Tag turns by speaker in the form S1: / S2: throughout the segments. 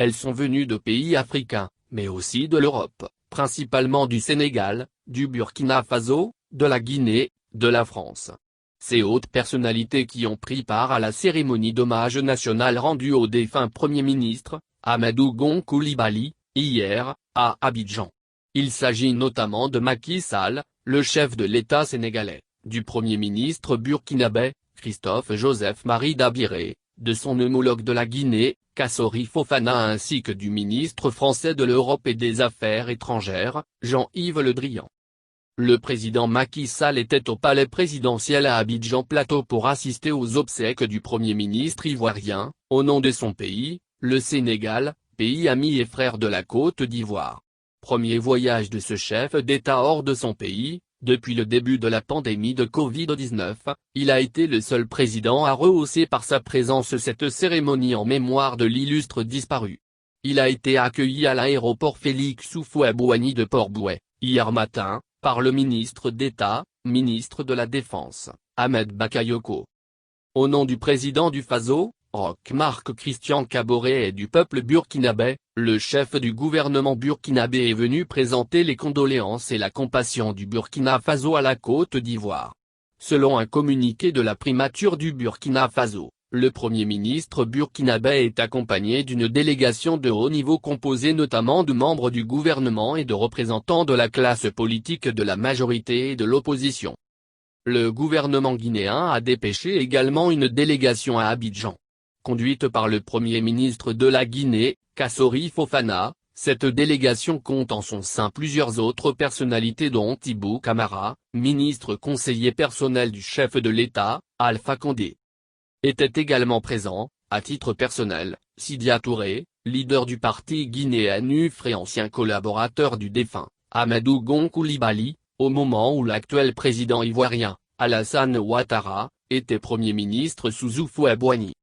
S1: Elles sont venues de pays africains, mais aussi de l'Europe, principalement du Sénégal, du Burkina Faso, de la Guinée, de la France. Ces hautes personnalités qui ont pris part à la cérémonie d'hommage national rendue au défunt Premier ministre, Amadou Gon Coulibaly, hier, à Abidjan. Il s'agit notamment de Macky Sall, le chef de l'État sénégalais, du Premier ministre burkinabé, Christophe Joseph Marie Dabiré, de son homologue de la Guinée, Kassory Fofana ainsi que du ministre français de l'Europe et des Affaires étrangères, Jean-Yves Le Drian. Le président Macky Sall était au palais présidentiel à Abidjan Plateau pour assister aux obsèques du Premier ministre ivoirien, au nom de son pays, le Sénégal, pays ami et frère de la Côte d'Ivoire. Premier voyage de ce chef d'État hors de son pays. Depuis le début de la pandémie de Covid-19, il a été le seul président à rehausser par sa présence cette cérémonie en mémoire de l'illustre disparu. Il a été accueilli à l'aéroport Félix Houphouët-Boigny de Port-Bouët, hier matin, par le ministre d'État, ministre de la Défense, Ahmed Bakayoko. Au nom du président du Faso, Roch Marc Christian Kaboré et du peuple burkinabé, le chef du gouvernement burkinabé est venu présenter les condoléances et la compassion du Burkina Faso à la Côte d'Ivoire. Selon un communiqué de la primature du Burkina Faso, le Premier ministre burkinabé est accompagné d'une délégation de haut niveau composée notamment de membres du gouvernement et de représentants de la classe politique de la majorité et de l'opposition. Le gouvernement guinéen a dépêché également une délégation à Abidjan. Conduite par le Premier ministre de la Guinée, Kassory Fofana, cette délégation compte en son sein plusieurs autres personnalités dont Ibou Camara, ministre conseiller personnel du chef de l'État, Alpha Condé. Était également présent, à titre personnel, Sidia Touré, leader du parti guinéen UFR et ancien collaborateur du défunt, Amadou Gon Coulibaly, au moment où l'actuel président ivoirien, Alassane Ouattara, était Premier ministre sous Houphouët-Boigny.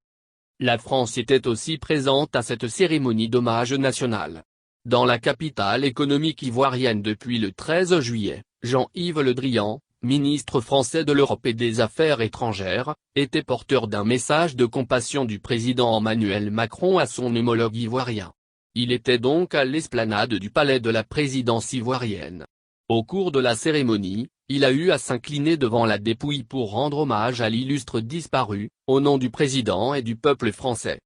S1: La France était aussi présente à cette cérémonie d'hommage national. Dans la capitale économique ivoirienne depuis le 13 juillet, Jean-Yves Le Drian, ministre français de l'Europe et des Affaires étrangères, était porteur d'un message de compassion du président Emmanuel Macron à son homologue ivoirien. Il était donc à l'esplanade du palais de la présidence ivoirienne. Au cours de la cérémonie, il a eu à s'incliner devant la dépouille pour rendre hommage à l'illustre disparu, au nom du président et du peuple français.